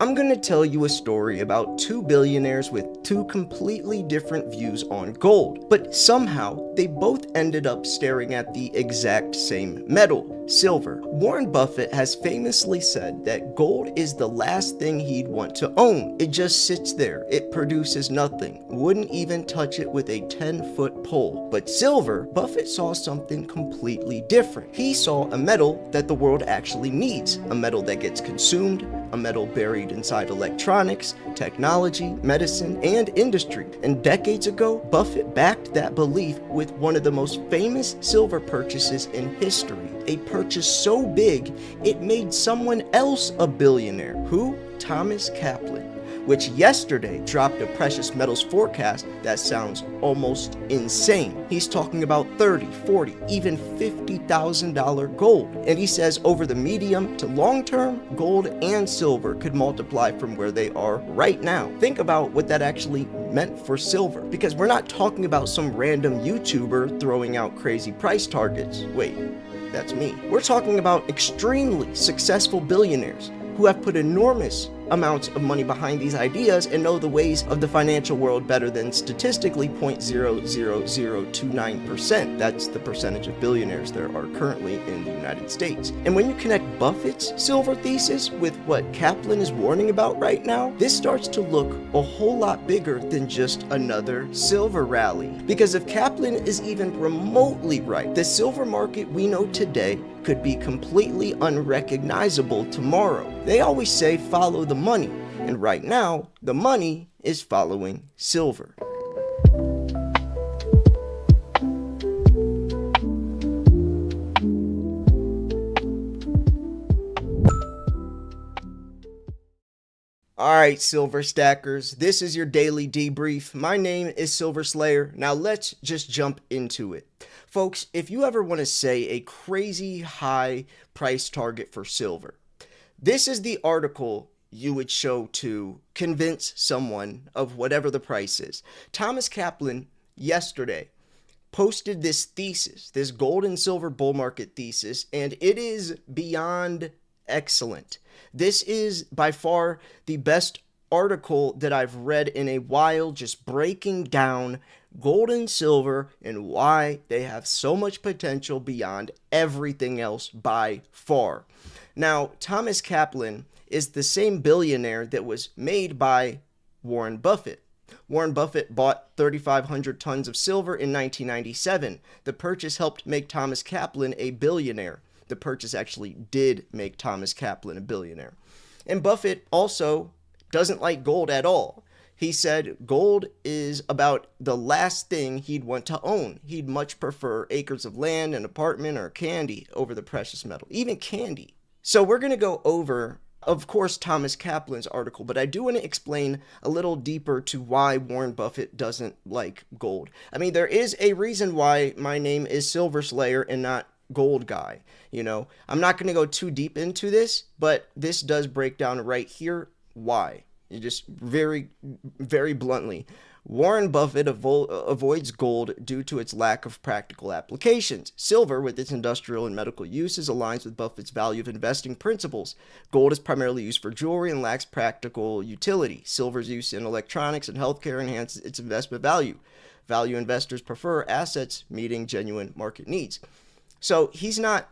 I'm going to tell you a story about two billionaires with two completely different views on gold, but somehow they both ended up staring at the exact same metal, silver. Warren Buffett has famously said that gold is the last thing he'd want to own. It just sits there, it produces nothing, wouldn't even touch it with a 10-foot pole. But silver, Buffett saw something completely different. He saw a metal that the world actually needs, a metal that gets consumed, a metal buried inside electronics, technology, medicine, and industry. And decades ago, Buffett backed that belief with one of the most famous silver purchases in history. A purchase so big, it made someone else a billionaire. Who? Thomas Kaplan, which yesterday dropped a precious metals forecast that sounds almost insane. He's talking about $30, $40, even $50,000 gold. And he says over the medium to long term, gold and silver could multiply from where they are right now. Think about what that actually meant for silver, because we're not talking about some random YouTuber throwing out crazy price targets. Wait, that's me. We're talking about extremely successful billionaires who have put enormous amounts of money behind these ideas and know the ways of the financial world better than statistically 0.00029%. That's the percentage of billionaires there are currently in the United States. And when you connect Buffett's silver thesis with what Kaplan is warning about right now, this starts to look a whole lot bigger than just another silver rally. Because if Kaplan is even remotely right, the silver market we know today could be completely unrecognizable tomorrow. They always say follow the money, and right now, the money is following silver. Alright, Silver Stackers, this is your daily debrief. My name is Silver Slayer. Now let's just jump into it. Folks, if you ever want to say a crazy high price target for silver, this is the article you would show to convince someone of whatever the price is. Thomas Kaplan yesterday posted this thesis, this gold and silver bull market thesis, and it is beyond excellent. This is by far the best article that I've read in a while, just breaking down gold and silver and why they have so much potential beyond everything else by far. Now, Thomas Kaplan is the same billionaire that was made by Warren Buffett. Warren Buffett bought 3,500 tons of silver in 1997. The purchase helped make Thomas Kaplan a billionaire. The purchase actually did make Thomas Kaplan a billionaire. And Buffett also doesn't like gold at all. He said gold is about the last thing he'd want to own. He'd much prefer acres of land, an apartment, or candy over the precious metal, even candy. So we're going to go over, of course, Thomas Kaplan's article, but I do want to explain a little deeper to why Warren Buffett doesn't like gold. I mean, there is a reason why my name is Silver Slayer and not Gold Guy. You know, I'm not going to go too deep into this, but this does break down right here why. Just very, very bluntly. Warren Buffett avoids gold due to its lack of practical applications. Silver, with its industrial and medical uses, aligns with Buffett's value of investing principles. Gold is primarily used for jewelry and lacks practical utility. Silver's use in electronics and healthcare enhances its investment value. Value investors prefer assets meeting genuine market needs. So he's not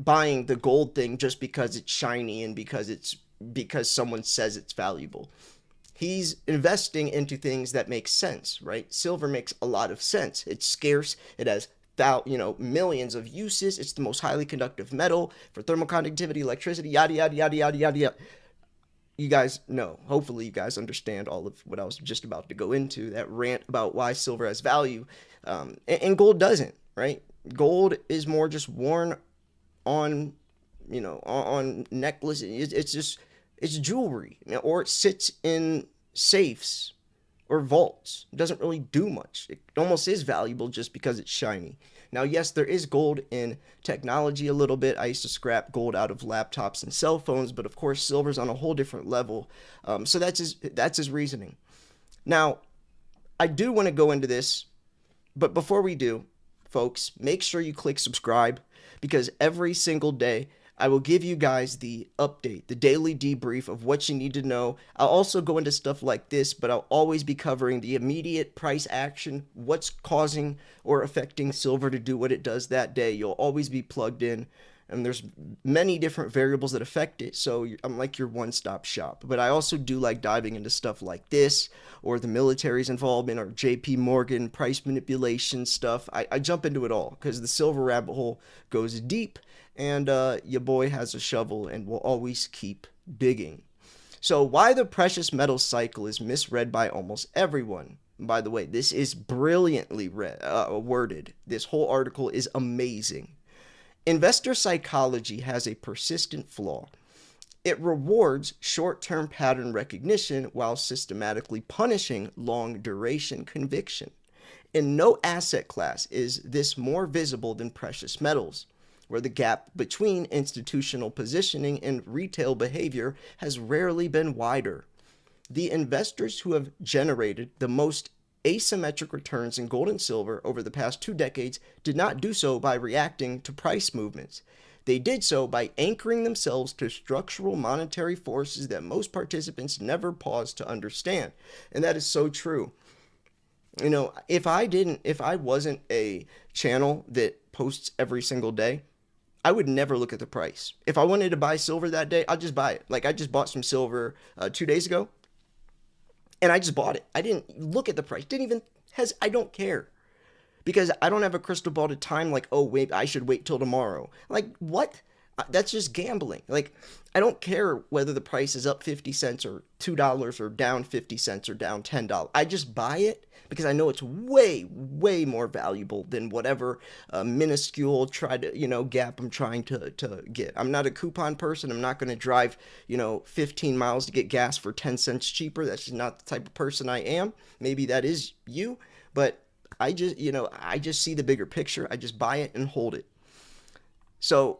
buying the gold thing just because it's shiny and because someone says it's valuable. He's investing into things that make sense, right? Silver makes a lot of sense. It's scarce. It has millions of uses. It's the most highly conductive metal for thermal conductivity, electricity, yada, yada, yada, yada, yada, yada. You guys know, hopefully you guys understand all of what I was just about to go into, that rant about why silver has value, and gold doesn't, right? Gold is more just worn on, on necklaces. It's jewelry, or it sits in safes or vaults. It doesn't really do much. It almost is valuable just because it's shiny. Now, yes, there is gold in technology a little bit. I used to scrap gold out of laptops and cell phones, but of course, silver's on a whole different level. So that's his reasoning. Now, I do want to go into this, but before we do, folks, make sure you click subscribe, because every single day I will give you guys the update, the daily debrief of what you need to know. I'll also go into stuff like this, but I'll always be covering the immediate price action, what's causing or affecting silver to do what it does that day. You'll always be plugged in, and there's many different variables that affect it, so I'm like your one-stop shop. But I also do like diving into stuff like this, or the military's involvement, or JP Morgan price manipulation stuff. I jump into it all because the silver rabbit hole goes deep, and your boy has a shovel and will always keep digging. So why the precious metal cycle is misread by almost everyone. By the way, this is brilliantly worded. This whole article is amazing. Investor psychology has a persistent flaw. It rewards short-term pattern recognition while systematically punishing long-duration conviction. In no asset class is this more visible than precious metals, where the gap between institutional positioning and retail behavior has rarely been wider. The investors who have generated the most asymmetric returns in gold and silver over the past 2 decades did not do so by reacting to price movements. They did so by anchoring themselves to structural monetary forces that most participants never pause to understand. And that is so true. You know, if I wasn't a channel that posts every single day, I would never look at the price. If I wanted to buy silver that day, I'll just buy it. Like I just bought some silver 2 days ago, and I just bought it. I didn't look at the price. Didn't even I don't care because I don't have a crystal ball to time. Like, oh wait, I should wait till tomorrow. Like what? That's just gambling. Like I don't care whether the price is up 50 cents or $2 or down 50 cents or down $10. I just buy it because I know it's way more valuable than whatever minuscule gap I'm trying to get. I'm not a coupon person. I'm not going to drive 15 miles to get gas for 10 cents cheaper. That's just not the type of person I am. Maybe that is you, but I just see the bigger picture. I just buy it and hold it. So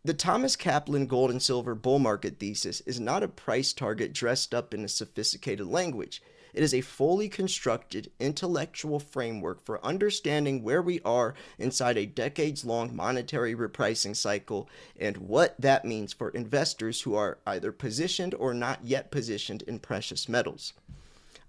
the Thomas Kaplan gold and silver bull market thesis is not a price target dressed up in a sophisticated language. It is a fully constructed intellectual framework for understanding where we are inside a decades-long monetary repricing cycle and what that means for investors who are either positioned or not yet positioned in precious metals.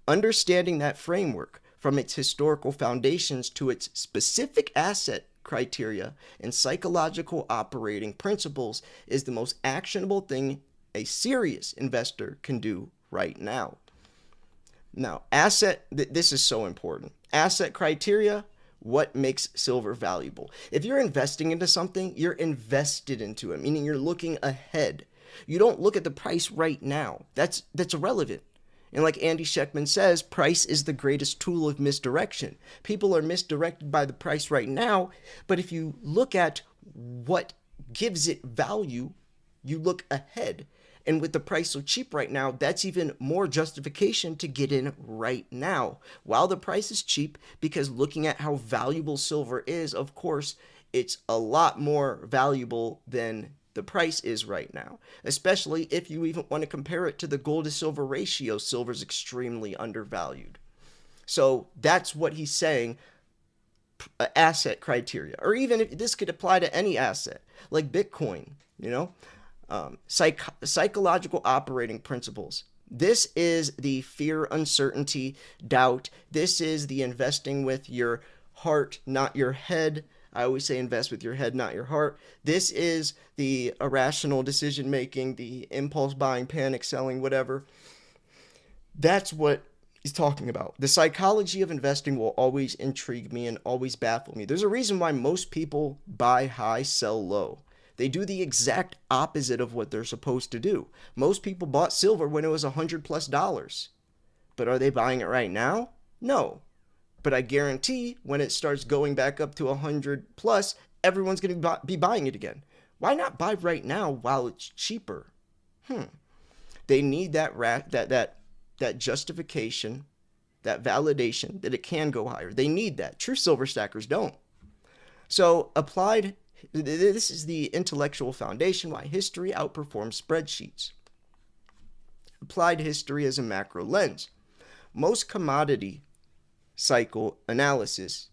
Understanding that framework, from its historical foundations to its specific asset criteria and psychological operating principles, is the most actionable thing a serious investor can do right now. Now, this is so important. Asset criteria, what makes silver valuable? If you're investing into something, you're invested into it, meaning you're looking ahead. You don't look at the price right now. That's irrelevant. And like Andy Schectman says, price is the greatest tool of misdirection. People are misdirected by the price right now, but if you look at what gives it value, you look ahead. And with the price so cheap right now, that's even more justification to get in right now while the price is cheap, because looking at how valuable silver is, of course, it's a lot more valuable than the price is right now, especially if you even want to compare it to the gold to silver ratio. Silver's extremely undervalued. So that's what he's saying, asset criteria, or even if this could apply to any asset like Bitcoin, psychological operating principles. This is the fear, uncertainty, doubt. This is the investing with your heart, not your head. I always say invest with your head, not your heart. This is the irrational decision making, the impulse buying, panic selling, whatever. That's what he's talking about. The psychology of investing will always intrigue me and always baffle me. There's a reason why most people buy high, sell low. They do the exact opposite of what they're supposed to do. Most people bought silver when it was $100+. But are they buying it right now? No. But I guarantee when it starts going back up to 100 plus, everyone's going to be buying it again. Why not buy right now while it's cheaper? They need that justification, that validation that it can go higher. They need that. True silver stackers don't. So this is the intellectual foundation why history outperforms spreadsheets. Applied history as a macro lens. Most commodity cycle analysis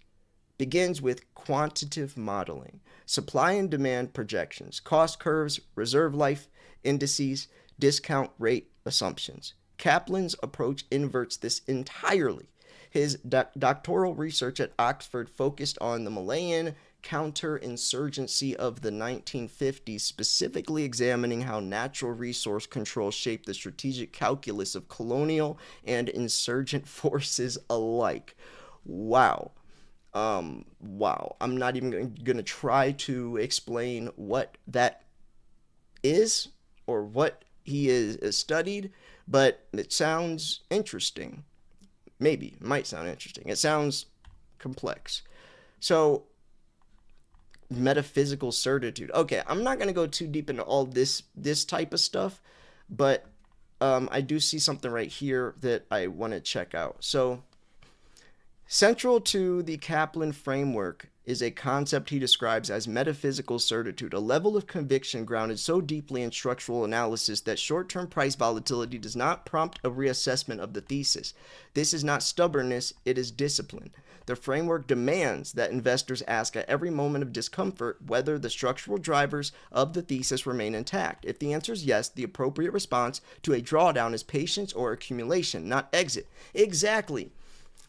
begins with quantitative modeling, supply and demand projections, cost curves, reserve life indices, discount rate assumptions. Kaplan's approach inverts this entirely. His doctoral research at Oxford focused on the Malayan counterinsurgency of the 1950s, specifically examining how natural resource control shaped the strategic calculus of colonial and insurgent forces alike. Wow. Wow. I'm not even going to try to explain what that is or what he is studied, but it sounds interesting. Maybe it might sound interesting. It sounds complex. So, metaphysical certitude. Okay, I'm not gonna go too deep into all this type of stuff, but I do see something right here that I want to check out. So, central to the Kaplan framework is a concept he describes as metaphysical certitude, a level of conviction grounded so deeply in structural analysis that short term price volatility does not prompt a reassessment of the thesis. This is not stubbornness, it is discipline. The framework demands that investors ask at every moment of discomfort whether the structural drivers of the thesis remain intact. If the answer is yes, the appropriate response to a drawdown is patience or accumulation, not exit. Exactly.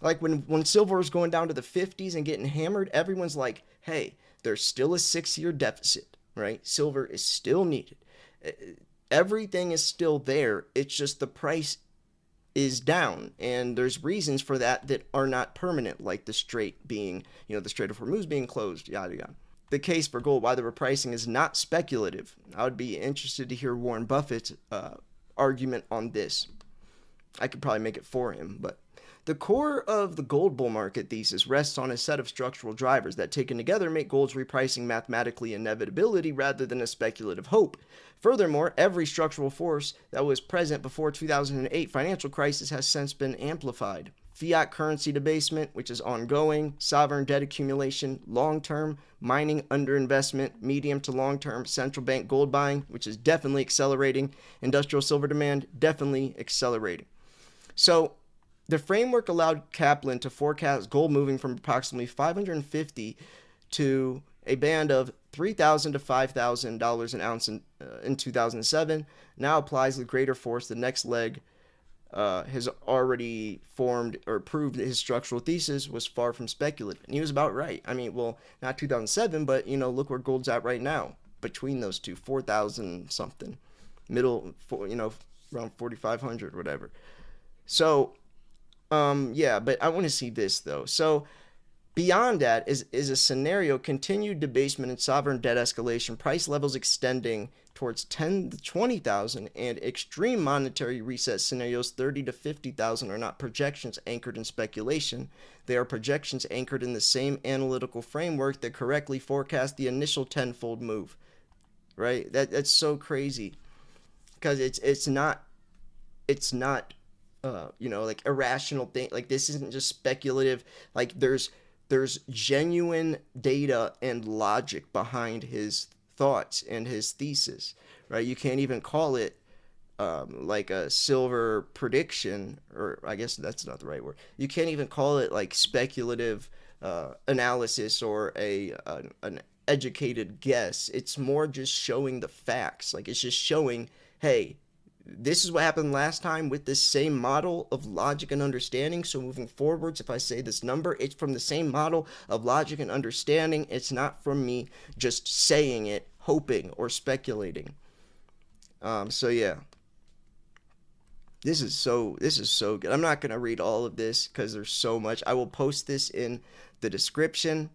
Like when silver is going down to the 50s and getting hammered, everyone's like, hey, there's still a 6-year deficit, right? Silver is still needed. Everything is still there. It's just the price is down. And there's reasons for that that are not permanent, like the Strait being, the Strait of Hormuz being closed, yada, yada. The case for gold, why the repricing is not speculative. I would be interested to hear Warren Buffett's argument on this. I could probably make it for him, but the core of the gold bull market thesis rests on a set of structural drivers that, taken together, make gold's repricing mathematically inevitability rather than a speculative hope. Furthermore, every structural force that was present before 2008 financial crisis has since been amplified. Fiat currency debasement, which is ongoing, sovereign debt accumulation, long-term mining underinvestment, medium to long-term central bank gold buying, which is definitely accelerating, industrial silver demand, definitely accelerating. So, the framework allowed Kaplan to forecast gold moving from approximately $550 to a band of $3,000 to $5,000 an ounce in 2007. Now applies with greater force. The next leg has already formed or proved that his structural thesis was far from speculative. And he was about right. I mean, well, not 2007, but, look where gold's at right now. Between those two, 4,000 something. Around 4,500, whatever. So, yeah, but I want to see this though. So beyond that is a scenario: continued debasement and sovereign debt escalation, price levels extending towards 10 to 20,000, and extreme monetary reset scenarios 30 to 50,000 are not projections anchored in speculation. They are projections anchored in the same analytical framework that correctly forecast the initial tenfold move. Right? That's so crazy because it's not like irrational thing. Like, this isn't just speculative. Like, there's genuine data and logic behind his thoughts and his thesis, right? You can't even call it like a silver prediction, or I guess that's not the right word. You can't even call it like speculative analysis or an educated guess. It's more just showing the facts. Like, it's just showing, hey, this is what happened last time with this same model of logic and understanding. So moving forwards, if I say this number, it's from the same model of logic and understanding. It's not from me just saying it, hoping or speculating. So yeah, this is so good. I'm not gonna read all of this because there's so much. I will post this in the description.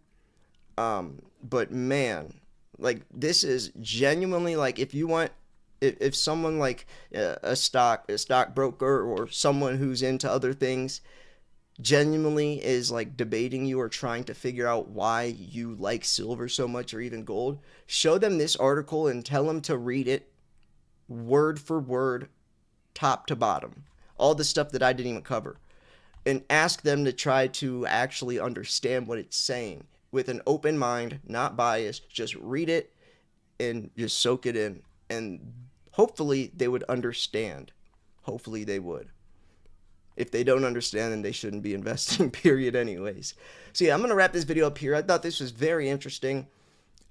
But man, like, this is genuinely, like, if you want, if someone like a stockbroker or someone who's into other things genuinely is like debating you or trying to figure out why you like silver so much or even gold, show them this article and tell them to read it word for word, top to bottom, all the stuff that I didn't even cover, and ask them to try to actually understand what it's saying with an open mind, not biased. Just read it and just soak it in, and hopefully they would understand. Hopefully they would. If they don't understand, then they shouldn't be investing, period, anyways. So, yeah, I'm going to wrap this video up here. I thought this was very interesting.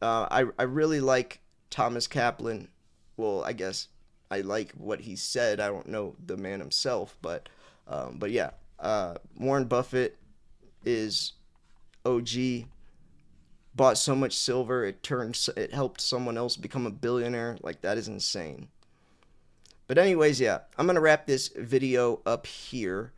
I really like Thomas Kaplan. Well, I guess I like what he said. I don't know the man himself, but yeah, Warren Buffett is OG. Bought so much silver, it helped someone else become a billionaire. Like, that is insane. But anyways, yeah, I'm gonna wrap this video up here.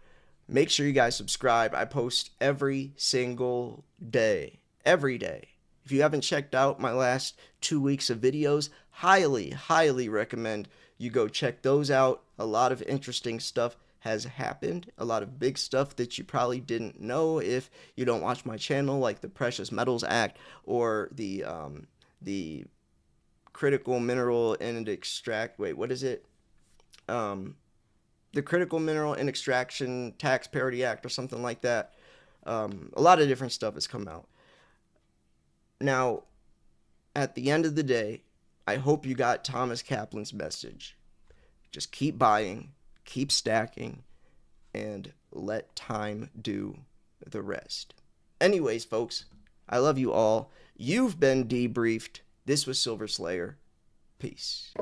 Make sure you guys subscribe. I post every single day. Every day. If you haven't checked out my last 2 weeks of videos, highly recommend you go check those out. A lot of interesting stuff has happened. A lot of big stuff that you probably didn't know if you don't watch my channel, like the Precious Metals Act or the critical mineral and extract. Wait, what is it? The Critical Mineral and Extraction Tax Parity Act or something like that. A lot of different stuff has come out. Now, at the end of the day, I hope you got Thomas Kaplan's message. Just keep buying, keep stacking, and let time do the rest. Anyways, folks, I love you all. You've been debriefed. This was Silver Slayer. Peace.